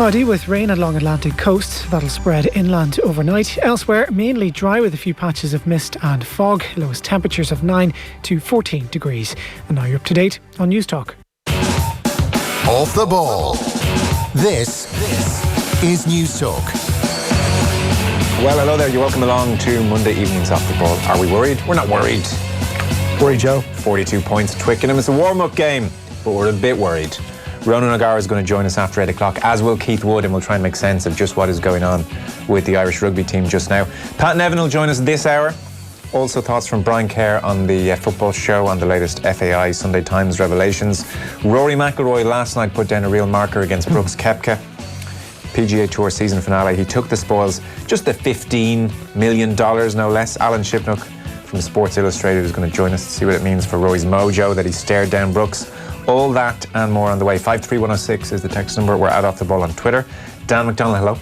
Cloudy with rain along Atlantic coast. That'll spread inland overnight. Elsewhere, mainly dry with a few patches of mist and fog. Lowest temperatures of 9 to 14 degrees. And now you're up to date on News Talk. Off the ball. This is News Talk. Well, hello there. You're welcome along to Monday evening's Off the Ball. Are we worried? We're not worried. Worried, Joe. 42 points at Twickenham. It's a warm-up game, but we're a bit worried. Ronan O'Gara is going to join us after 8 o'clock, as will Keith Wood, and we'll try and make sense of just what is going on with the Irish rugby team just now. Pat Nevin will join us this hour. Also thoughts from Brian Kerr on the football show, on the latest FAI Sunday Times revelations. Rory McIlroy last night put down a real marker against Brooks Koepka. PGA Tour season finale. He took the spoils, just the $15 million, no less. Alan Shipnock from Sports Illustrated is going to join us to see what it means for Rory's mojo that he stared down Brooks. All that and more on the way. 53106 is the text number. We're at Off the Ball on Twitter. Dan McDonnell, hello.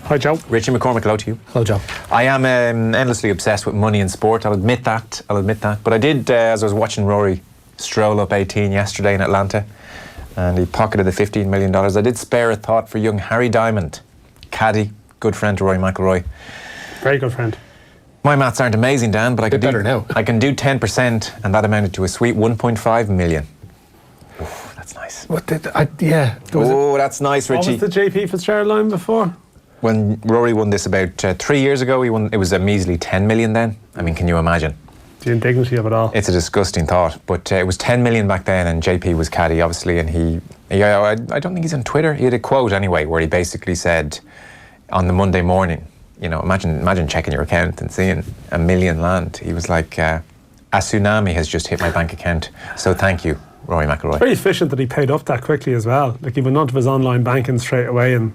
Hi, Joe. Richie McCormick, hello to you. Hello, Joe. I am endlessly obsessed with money and sport. I'll admit that. But I did, as I was watching Rory stroll up 18 yesterday in Atlanta, and he pocketed the $15 million. I did spare a thought for young Harry Diamond, caddy, good friend to Rory McIlroy. Very good friend. My maths aren't amazing, Dan, but I can do better now. I can do 10%, and that amounted to a sweet 1.5 million. Oof, that's nice. What did that's nice, Richie. What was the JP Fitzgerald line before? When Rory won this about 3 years ago, it was a measly 10 million then. I mean, can you imagine? The indignity of it all. It's a disgusting thought, but it was 10 million back then, and JP was caddy, obviously, and I don't think he's on Twitter. He had a quote anyway where he basically said on the Monday morning, you know, imagine checking your account and seeing $1 million land. He was like, a tsunami has just hit my bank account, so thank you, Rory McIlroy. Very efficient that he paid up that quickly as well. Like, he went onto his online banking straight away and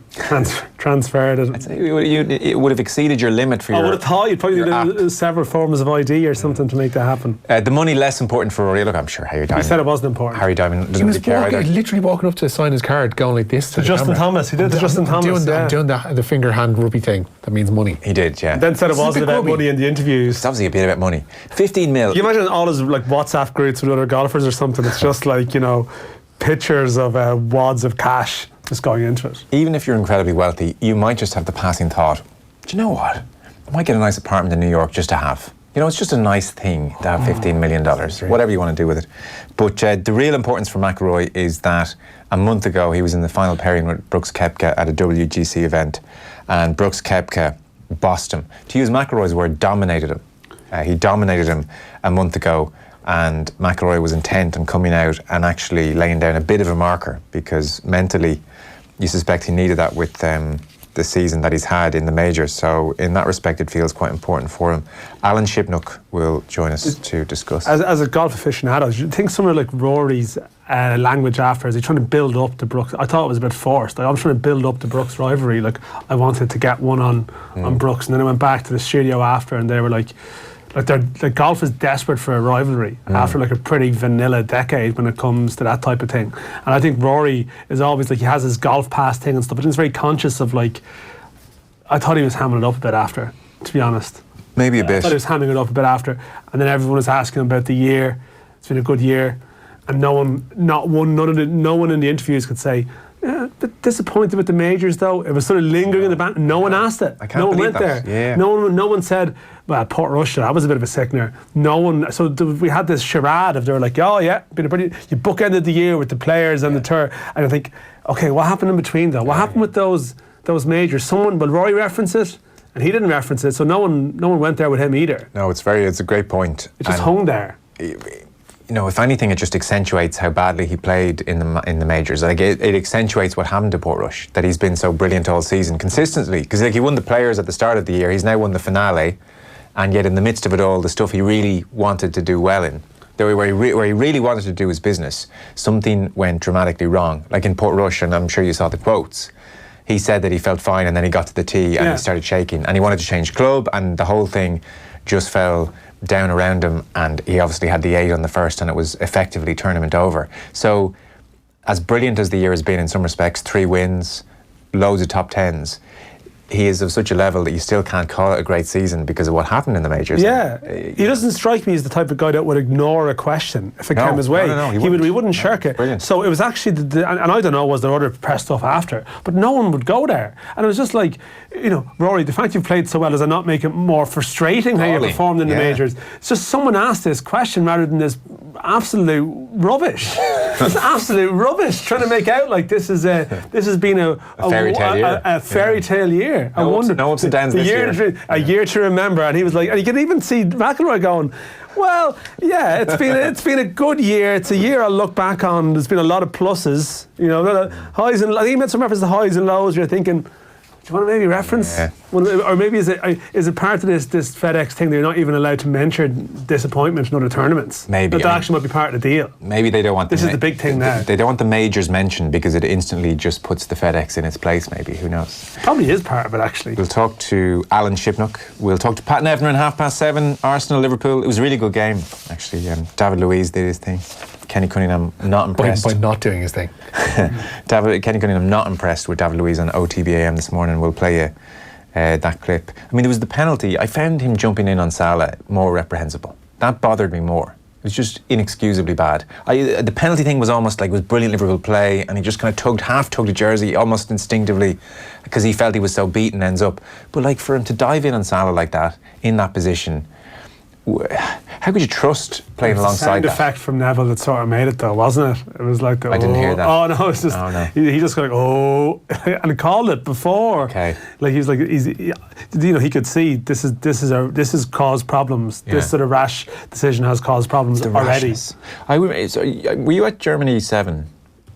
transferred it. I'd say it would have exceeded your limit for I would have thought you'd probably need several forms of ID or something to make that happen. The money less important for Rory. Look, I'm sure Harry Diamond. He said it wasn't important. Harry Diamond doesn't really care either. Literally walking up to sign his card, going like this to the Justin camera. Thomas. He did the Justin Thomas. Doing the finger hand rugby thing. That means money. He did, yeah. Then said it wasn't about money in the interviews. It's obviously a bit about money. 15 mil. Can you imagine all his like WhatsApp groups with other golfers or something? It's just like, you know, pictures of wads of cash just going into it. Even if you're incredibly wealthy, you might just have the passing thought, do you know what? I might get a nice apartment in New York just to have. You know, it's just a nice thing to have $15 million, whatever you want to do with it. But the real importance for McIlroy is that a month ago he was in the final pairing with Brooks Koepka at a WGC event, and Brooks Koepka bossed him. To use McIlroy's word, dominated him. He dominated him a month ago, and McIlroy was intent on coming out and actually laying down a bit of a marker, because mentally you suspect he needed that with the season that he's had in the majors. So in that respect, it feels quite important for him. Alan Shipnock will join us to discuss. As a golf aficionado, do you think somewhere like Rory's language after, is he trying to build up the Brooks? I thought it was a bit forced. I was trying to build up the Brooks rivalry. Like, I wanted to get one on Brooks, and then I went back to the studio after, and they were like golf is desperate for a rivalry after like a pretty vanilla decade when it comes to that type of thing. And I think Rory is always like, he has his golf pass thing and stuff, but he's very conscious of, like, I thought he was hamming it up a bit after, to be honest. Maybe a bit. I thought he was hamming it up a bit after, and then everyone was asking him about the year. It's been a good year, and no one in the interviews could say, yeah, a bit disappointed with the majors though. It was sort of lingering in the back. No one asked it. I can't no one believe went that. there. Yeah. No one said, well, Port Russia, that was a bit of a sickener. No one. So we had this charade of, they were like, oh yeah, been a brilliant. You bookended the year with the players and the tour, and I think, okay, what happened in between though? What happened with those majors? Rory referenced it, and he didn't reference it, so no one went there with him either. No, it's a great point. It just hung there. You know, if anything, it just accentuates how badly he played in the majors. Like, it accentuates what happened to Portrush, that he's been so brilliant all season consistently. Because like, he won the Players at the start of the year, he's now won the finale, and yet in the midst of it all, the stuff he really wanted to do well in, where he really wanted to do his business, something went dramatically wrong. Like in Portrush, and I'm sure you saw the quotes. He said that he felt fine, and then he got to the tee and he started shaking, and he wanted to change club, and the whole thing just fell down around him, and he obviously had the 8 on the first, and it was effectively tournament over. So as brilliant as the year has been in some respects, 3 wins, loads of top 10s, he is of such a level that you still can't call it a great season because of what happened in the majors. Yeah, he doesn't strike me as the type of guy that would ignore a question if it came his way. No, he wouldn't shirk it. Brilliant. So it was actually, and I don't know, was there other press stuff after, but no one would go there. And it was just like, Rory, the fact you've played so well, does it not make it more frustrating how you performed in the majors? It's just someone asked this question rather than this absolute rubbish. It's absolute rubbish trying to make out like this has been a fairy tale year. A fairy tale year. I wonder. No ups and downs this year. A year to remember, and he was like, and you can even see McIlroy going, well, yeah, it's been a good year. It's a year I'll look back on. There's been a lot of pluses, a lot of highs and I think he made some reference to highs and lows. You're thinking, do you want to maybe reference? Yeah. Or maybe is it part of this FedEx thing that you're not even allowed to mention disappointment in other tournaments? Maybe. That actually might be part of the deal. Maybe they don't want this is the big thing now. They don't want the majors mentioned because it instantly just puts the FedEx in its place, maybe. Who knows? Probably is part of it, actually. We'll talk to Alan Shipnock. We'll talk to Pat Nevner in 7:30. Arsenal, Liverpool. It was a really good game, actually. David Luiz did his thing. Kenny Cunningham not impressed. By not doing his thing. Kenny Cunningham not impressed with David Luiz on OTBAM this morning. We'll play you that clip. I mean, there was the penalty. I found him jumping in on Salah more reprehensible. That bothered me more. It was just inexcusably bad. The penalty thing was almost like it was brilliant Liverpool play, and he just kind of half tugged a jersey almost instinctively because he felt he was so beaten, ends up. But like for him to dive in on Salah like that, in that position, how could you trust playing alongside that? The sound effect from Neville that sort of made it, though, wasn't it? It was like I didn't hear that. Oh no, it's just he just got like and called it before. Okay. Like he was like he could see this has caused problems. Yeah. This sort of rash decision has caused problems already. Were you at Germany 7,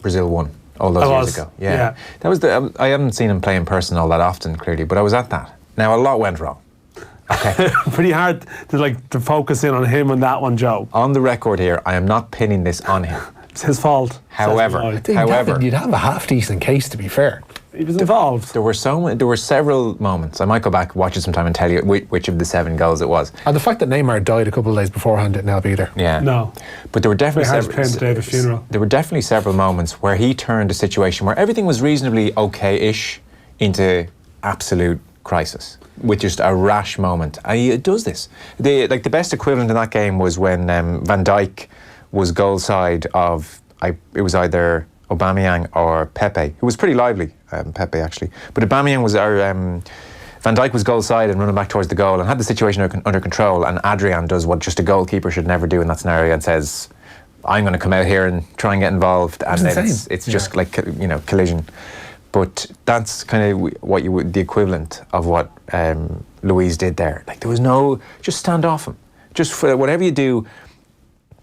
Brazil 1 all those years ago? Yeah. That was I haven't seen him play in person all that often, clearly, but I was at that. Now a lot went wrong. Okay. Pretty hard to focus in on him on that one, Joe. On the record here, I am not pinning this on him. It's his fault. However, you'd have a half decent case, to be fair. He was involved. There were several moments. I might go back, watch it sometime, and tell you which of the 7 goals it was. And the fact that Neymar died a couple of days beforehand didn't help either. Yeah. No. But there were definitely There were definitely several moments where he turned a situation where everything was reasonably okay-ish into absolute crisis with just a rash moment. He does this. The best equivalent in that game was when Van Dijk was goal side of it was either Aubameyang or Pepe, who was pretty lively, Pepe actually. But Aubameyang was Van Dijk was goal side and running back towards the goal and had the situation under control, and Adrian does what just a goalkeeper should never do in that scenario and says, I'm going to come out here and try and get involved, and then it's just like collision. But that's kind of the equivalent of what Luiz did there. Like there was just stand off him. Just for whatever you do,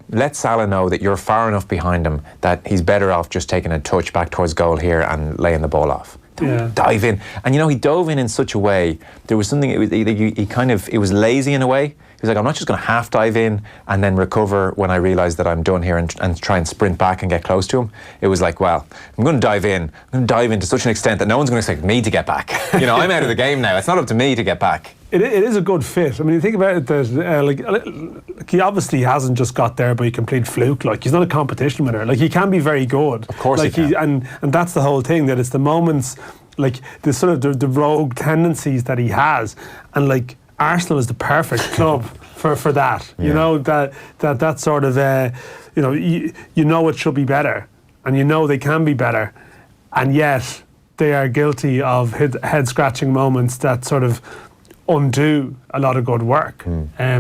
let Salah know that you're far enough behind him that he's better off just taking a touch back towards goal here and laying the ball off. Don't dive in. And he dove in such a way. There was something. It was lazy in a way. He was like, I'm not just going to half dive in and then recover when I realise that I'm done here and try and sprint back and get close to him. It was like, well, I'm going to dive in. I'm going to dive in to such an extent that no one's going to expect me to get back. I'm out of the game now. It's not up to me to get back. It is a good fit. I mean, you think about it, that he obviously hasn't just got there by complete fluke. Like, he's not a competition winner. Like, he can be very good. Of course he can. And that's the whole thing, that it's the moments, like, the sort of the rogue tendencies that he has. And, like, Arsenal is the perfect club for that. Yeah. That sort of, it should be better. And they can be better. And yet, they are guilty of head-scratching moments that sort of undo a lot of good work. I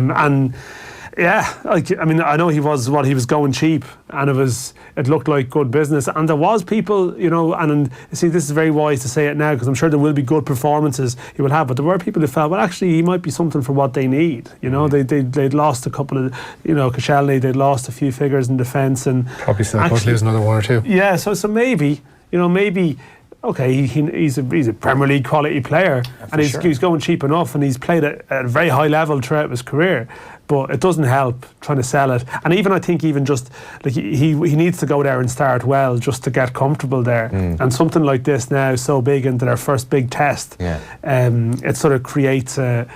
know he was going cheap, and it looked like good business, and there was people, and see, this is very wise to say it now because I'm sure there will be good performances he will have, but there were people who felt, well, actually he might be something for what they need. They'd lost a couple of, Koscielny, they'd lost a few figures in defence, and probably still going to lose another one or two. Yeah, so maybe, okay, he's a Premier League quality player, and he's going cheap enough, and he's played at a very high level throughout his career. But it doesn't help trying to sell it. And I think just like he needs to go there and start well just to get comfortable there. And something like this now, so big into their first big test, it sort of creates a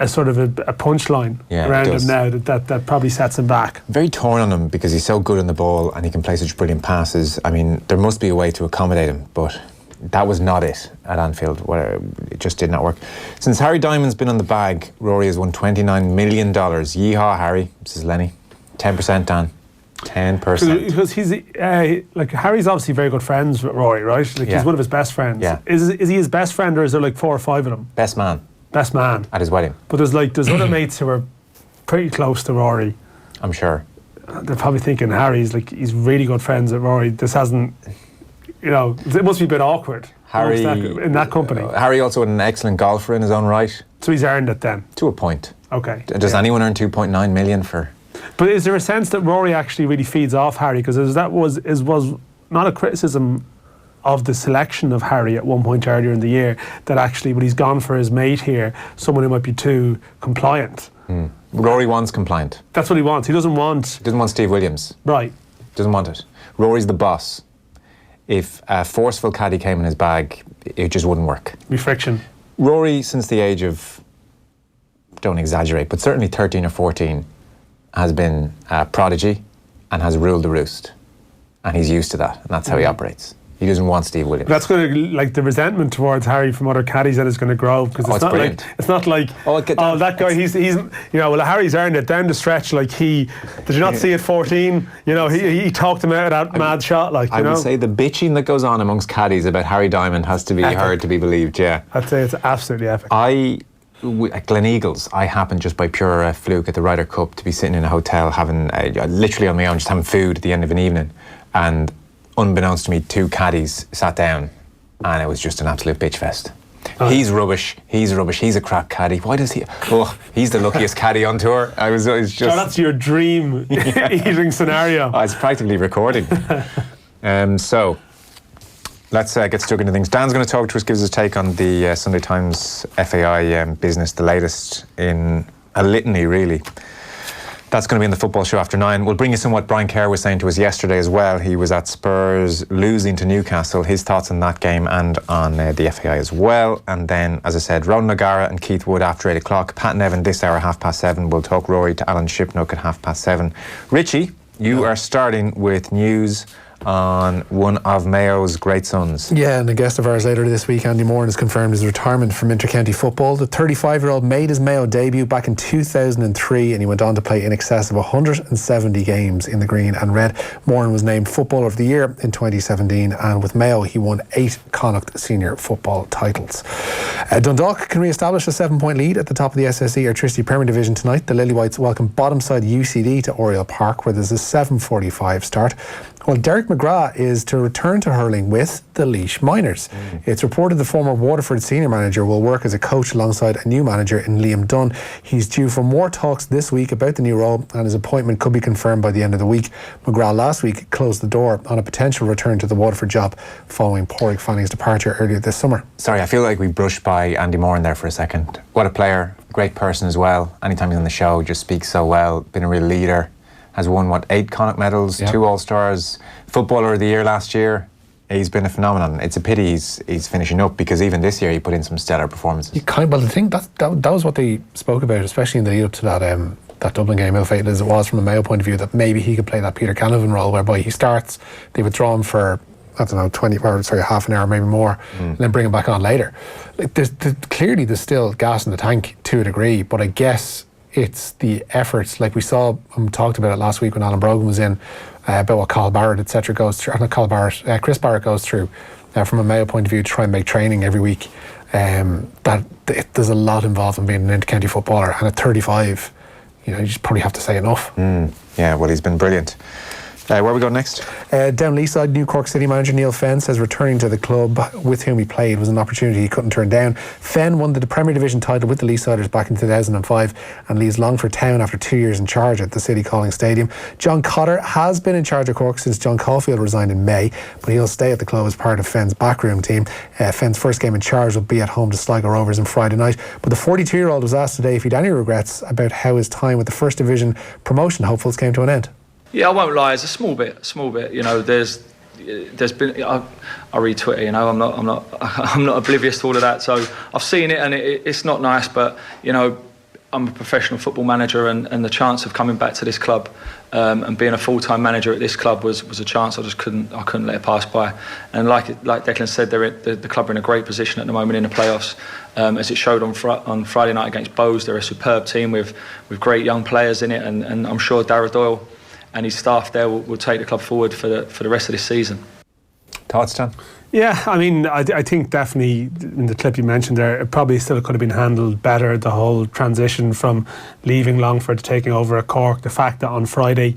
sort of a punchline around him now that probably sets him back. Very torn on him because he's so good on the ball and he can play such brilliant passes. I mean, there must be a way to accommodate him, but that was not it at Anfield. It just did not work. Since Harry Diamond's been on the bag, Rory has won $29 million. Yeehaw, Harry, says Lenny. 10%, Dan. 10%. Because he's like, Harry's obviously very good friends with Rory, right? Like, he's one of his best friends. Yeah. Is he his best friend, or is there like 4 or 5 of them? Best man. Best man. At his wedding. But there's other mates who are pretty close to Rory. I'm sure. They're probably thinking he's really good friends with Rory. This hasn't, it must be a bit awkward. Harry in that company. Harry also an excellent golfer in his own right. So he's earned it then? To a point. Okay. Does anyone earn 2.9 million for? But is there a sense that Rory actually really feeds off Harry? Because that was not a criticism of the selection of Harry at one point earlier in the year, that actually when he's gone for his mate here, someone who might be too compliant. Rory wants compliant. That's what he wants. He doesn't want Steve Williams. Right. Doesn't want it. Rory's the boss. If a forceful caddy came in his bag, it just wouldn't work. Be friction. Rory, since the age of, don't exaggerate, but certainly 13 or 14, has been a prodigy and has ruled the roost. And he's used to that, and that's how he operates. He doesn't want Steve Williams. That's going to, like, the resentment towards Harry from other caddies that is going to grow, because it's not like that guy, he's Harry's earned it down the stretch. Like, did you not see at 14? He talked him out of that mad shot. Like, I would say the bitching that goes on amongst caddies about Harry Diamond has to be heard to be believed. Yeah, I'd say it's absolutely epic. At Gleneagles, I happened just by pure fluke at the Ryder Cup to be sitting in a hotel having literally on my own, just having food at the end of an evening, and unbeknownst to me, 2 caddies sat down, and it was just an absolute bitch fest. He's rubbish. He's a crap caddy. Why does he? Oh, he's the luckiest caddy on tour. It's just. So that's your dream eating scenario. It's practically recording. So let's get stuck into things. Dan's going to talk to us, gives us a take on the Sunday Times FAI business, the latest in a litany, really. That's going to be in the football show after 9. We'll bring you some what Brian Kerr was saying to us yesterday as well. He was at Spurs losing to Newcastle. His thoughts on that game and on the FAI as well. And then, as I said, Ronan O'Gara and Keith Wood after 8 o'clock. Pat Nevin this hour, 7:30. We'll talk Rory to Alan Shipnook at 7:30. Richie, you are starting with news on one of Mayo's great sons. Yeah, and a guest of ours later this week, Andy Moran, has confirmed his retirement from inter-county football. The 35-year-old made his Mayo debut back in 2003, and he went on to play in excess of 170 games in the green and red. Moran was named Footballer of the Year in 2017, and with Mayo he won 8 Connacht senior football titles. Dundalk can re-establish a 7-point lead at the top of the SSE Airtricity Premier Division tonight. The Lilywhites welcome bottom side UCD to Oriel Park, where there's a 7:45 start. Well, Derek McGrath is to return to hurling with the Laois Miners. It's reported the former Waterford senior manager will work as a coach alongside a new manager in Liam Dunn. He's due for more talks this week about the new role, and his appointment could be confirmed by the end of the week. McGrath last week closed the door on a potential return to the Waterford job following Pádraig Fanning's departure earlier this summer. Sorry, I feel like we brushed by Andy Moran there for a second. What a player, great person as well. Anytime he's on the show, just speaks so well, been a real leader. Has won, 8 Connacht medals, 2 All-Stars, Footballer of the Year last year. He's been a phenomenon. It's a pity he's finishing up, because even this year he put in some stellar performances. The thing, that was what they spoke about, especially in the lead up to that Dublin game, ill-fated as it was from a Mayo point of view, that maybe he could play that Peter Canavan role, whereby he starts, they withdraw him for, half an hour, maybe more, and then bring him back on later. Like, clearly there's still gas in the tank to a degree, but I guess it's the efforts, like we saw and talked about it last week when Alan Brogan was in, about what Carl Barrett, etc. goes through, not Carl Barrett, Chris Barrett goes through from a Mayo point of view to try and make training every week. There's a lot involved in being an inter-county footballer, and at 35, you just probably have to say enough. Yeah, well, he's been brilliant. Where are we going next? Down Leaside, new Cork City manager Neale Fenn says returning to the club with whom he played was an opportunity he couldn't turn down. Fenn won the Premier Division title with the Leasiders back in 2005 and leaves Longford Town after 2 years in charge at the City Calling Stadium. John Cotter has been in charge of Cork since John Caulfield resigned in May, but he'll stay at the club as part of Fenn's backroom team. Fenn's first game in charge will be at home to Sligo Rovers on Friday night. But the 42-year-old was asked today if he'd any regrets about how his time with the First Division promotion hopefuls came to an end. Yeah, I won't lie. It's a small bit. There's been. I read Twitter. I'm not oblivious to all of that. So I've seen it, and it's not nice. But I'm a professional football manager, and the chance of coming back to this club and being a full-time manager at this club was a chance I couldn't let it pass by. And like Declan said, the club are in a great position at the moment in the playoffs. As it showed on Friday night against Bows, they're a superb team with great young players in it, and I'm sure Darragh Doyle and his staff there will take the club forward for the rest of this season. Thoughts, Tom? Yeah, I mean, I think definitely in the clip you mentioned there, it probably still could have been handled better, the whole transition from leaving Longford to taking over at Cork. The fact that on Friday,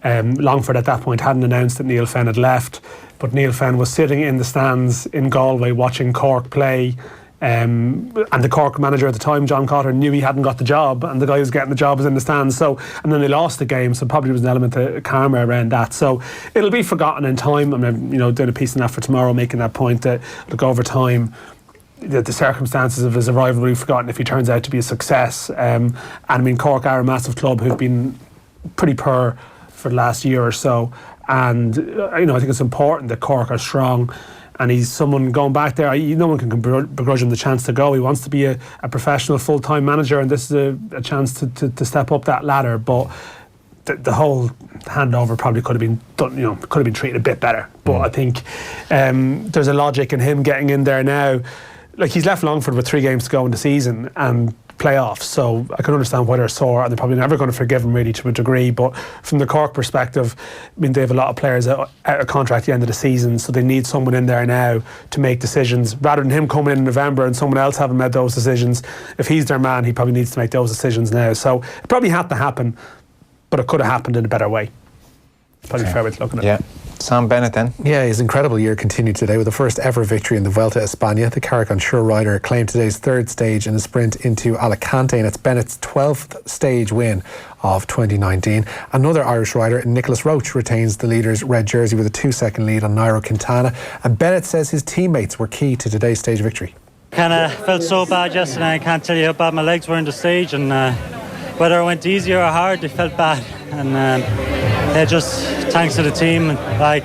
Longford at that point hadn't announced that Neale Fenn had left, but Neale Fenn was sitting in the stands in Galway watching Cork play. And the Cork manager at the time, John Cotter, knew he hadn't got the job, and the guy who was getting the job was in the stands. So, and then they lost the game, so probably there was an element of karma around that. So it'll be forgotten in time. I mean, doing a piece on that for tomorrow, making that point that, look, over time, the circumstances of his arrival will be forgotten if he turns out to be a success. And I mean, Cork are a massive club who've been pretty poor for the last year or so, and I think it's important that Cork are strong. And he's someone going back there. No one can begrudge him the chance to go. He wants to be a professional full-time manager, and this is a chance to step up that ladder. But the whole handover probably could have been done. Could have been treated a bit better. But I think there's a logic in him getting in there now. Like, he's left Longford with 3 games to go in the season and playoffs, so I can understand why they're sore, and they're probably never going to forgive him really to a degree. But from the Cork perspective, I mean, they have a lot of players out of contract at the end of the season, so they need someone in there now to make decisions rather than him coming in November and someone else having made those decisions. If he's their man, he probably needs to make those decisions now. So it probably had to happen, but it could have happened in a better way. Probably a fair way to look at it. Yeah. Sam Bennett then? Yeah, his incredible year continued today with the first ever victory in the Vuelta a España. The Carrick-on-Shore rider claimed today's 3rd stage in a sprint into Alicante, and it's Bennett's 12th stage win of 2019. Another Irish rider, Nicholas Roach, retains the leader's red jersey with a 2-second lead on Nairo Quintana, and Bennett says his teammates were key to today's stage victory. Kind of felt so bad yesterday. I can't tell you how bad my legs were in the stage, and whether it went easy or hard, they felt bad. And just thanks to the team. Like,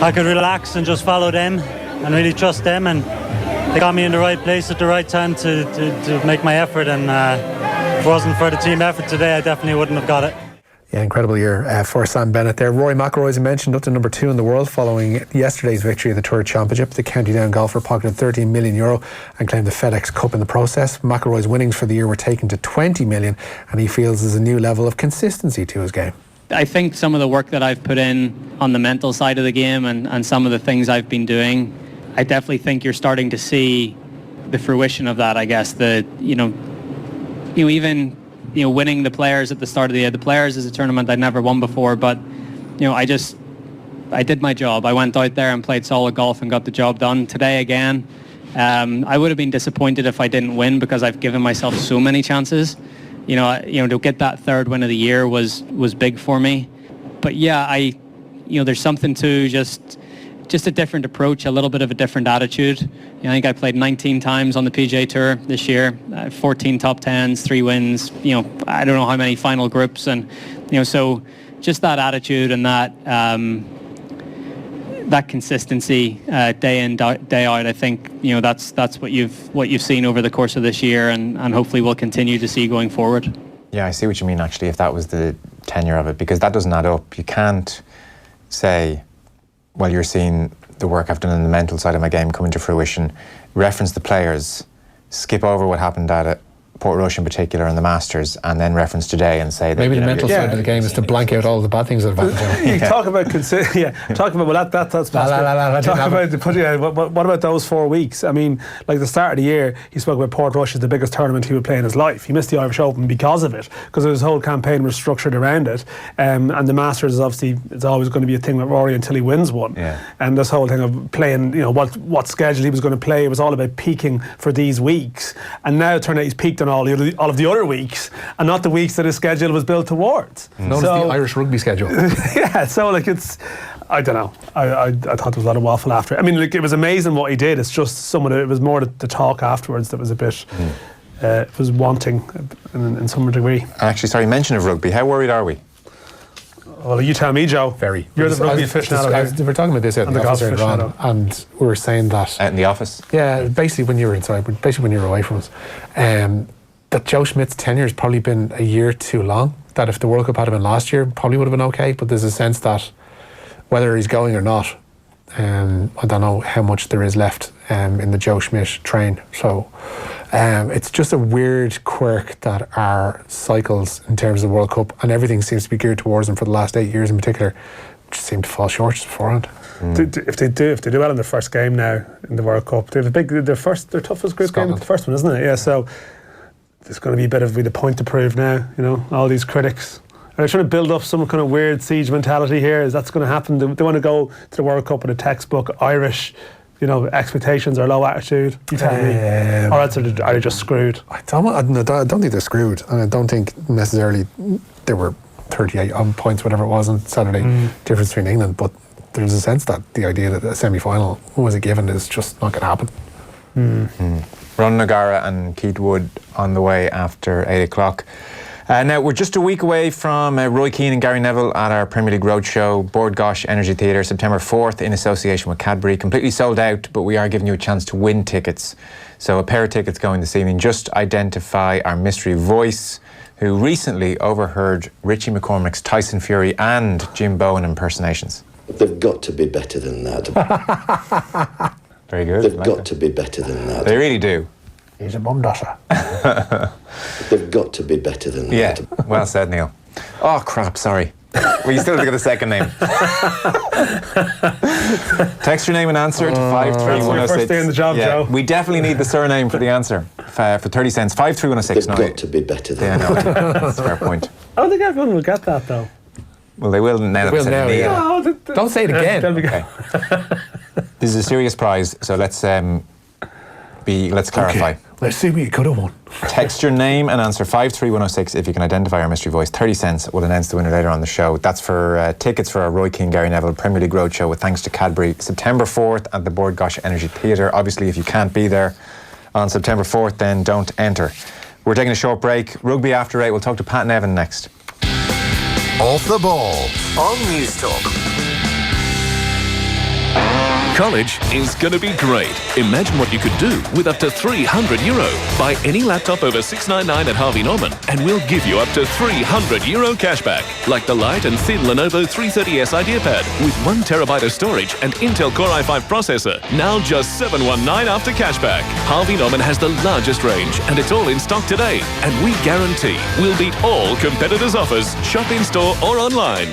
I could relax and just follow them and really trust them, and they got me in the right place at the right time to make my effort. And if it wasn't for the team effort today, I definitely wouldn't have got it. Yeah, incredible year for Sam Bennett there. Rory McIlroy, as I mentioned, up to number 2 in the world following yesterday's victory at the Tour Championship. The County Down golfer pocketed €13 million and claimed the FedEx Cup in the process. McIlroy's winnings for the year were taken to $20 million, and he feels there's a new level of consistency to his game. I think some of the work that I've put in on the mental side of the game and some of the things I've been doing, I definitely think you're starting to see the fruition of that. I guess even winning the Players at the start of the year. The Players is a tournament I'd never won before, but I did my job. I went out there and played solid golf and got the job done. Today again, I would have been disappointed if I didn't win because I've given myself so many chances. To get that 3rd win of the year was big for me. But yeah, there's something to just a different approach, a little bit of a different attitude. I think I played 19 times on the PGA Tour this year, 14 top 10s, 3 wins, I don't know how many final groups, and so just that attitude and that consistency day in day out, I think that's what you've seen over the course of this year, and hopefully we'll continue to see going forward. Yeah, I see what you mean actually, if that was the tenure of it, because that doesn't add up. You can't say, well, you're seeing the work I've done in the mental side of my game coming to fruition, reference the Players, skip over what happened at Portrush in particular and the Masters, and then reference today and say that maybe the mental side of the game is to blank out all the bad things that have happened. You talk about that's what about those 4 weeks? I mean, like the start of the year, he spoke about Portrush as the biggest tournament he would play in his life. He missed the Irish Open because of it, because his whole campaign was structured around it. And the Masters is obviously, it's always going to be a thing with Rory until he wins one. Yeah. And this whole thing of playing, what schedule he was going to play, it was all about peaking for these weeks. And now it turned out he's peaked on all of the other weeks, and not the weeks that his schedule was built towards. Known as the Irish rugby schedule. Yeah, so it's, I don't know. I thought there was a lot of waffle after it. I mean, it was amazing what he did. It's just it was more the talk afterwards that was a bit, it was wanting in some degree. Actually, sorry, mention of rugby. How worried are we? Well, you tell me, Joe. Very. You're the rugby aficionado. We were talking about this out in the office earlier on, and we were saying that out in the office. Yeah, basically when you were inside, basically when you were away from us, that Joe Schmidt's tenure has probably been a year too long. That if the World Cup had been last year, probably would have been okay. But there's a sense that whether he's going or not, I don't know how much there is left in the Joe Schmidt train. So it's just a weird quirk that our cycles in terms of the World Cup and everything seems to be geared towards them for the last 8 years in particular, just seem to fall short just beforehand. If they do well in their first game now in the World Cup, they have their toughest group game, the first one, isn't it? Yeah. So there's going to be a bit of a point to prove now. You know, all these critics. Are they trying to build up some kind of weird siege mentality here? Is that's going to happen? They want to go to the World Cup with a textbook Irish, expectations or low attitude. You tell me. Or else are they just screwed? I don't think they're screwed, and I don't think necessarily they were 38 on points, whatever it was on Saturday, difference between England. But there's a sense that the idea that a semi-final was a given is just not going to happen. Ron Nagara and Keith Wood on the way after 8 o'clock. Now, we're just a week away from Roy Keane and Gary Neville at our Premier League Roadshow, Bord Gáis Energy Theatre, September 4th in association with Cadbury. Completely sold out, but we are giving you a chance to win tickets. So a pair of tickets going this evening. Just identify our mystery voice who recently overheard Richie McCormick's Tyson Fury and Jim Bowen impersonations. They've got to be better than that. Very good. They've got to be better than that. They really do. He's a bum dosser. They've got to be better than that. Yeah, well said, Neale. Oh, crap, sorry. Well, you still have to get the second name. Text your name and answer to 53106. That's your first day in the job, Joe. We definitely need the surname for the answer. For 30 cents, 53106. They've got to be better than that. No, that's a fair point. I don't think everyone will get that, though. Well, they will now. They will now, yeah. No, Don't say it again. Okay. This is a serious prize, so let's clarify. Okay. Let's see what you could have won. Text your name and answer 53106 if you can identify our mystery voice. 30 cents. We'll announce the winner later on the show. That's for tickets for our Roy Keane, Gary Neville Premier League Roadshow with thanks to Cadbury, September 4th at the Bord Gáis Energy Theatre. Obviously, if you can't be there on September 4th, then don't enter. We're taking a short break. Rugby after 8. We'll talk to Pat and Evan next. Off the ball on News Talk. College is going to be great. Imagine what you could do with up to €300. Buy any laptop over $699 at Harvey Norman and we'll give you up to €300 cashback. Like the light and thin Lenovo 330S IdeaPad with 1 terabyte of storage and Intel Core i5 processor. Now just $719 after cashback. Harvey Norman has the largest range and it's all in stock today. And we guarantee we'll beat all competitors' offers. Shop in store or online.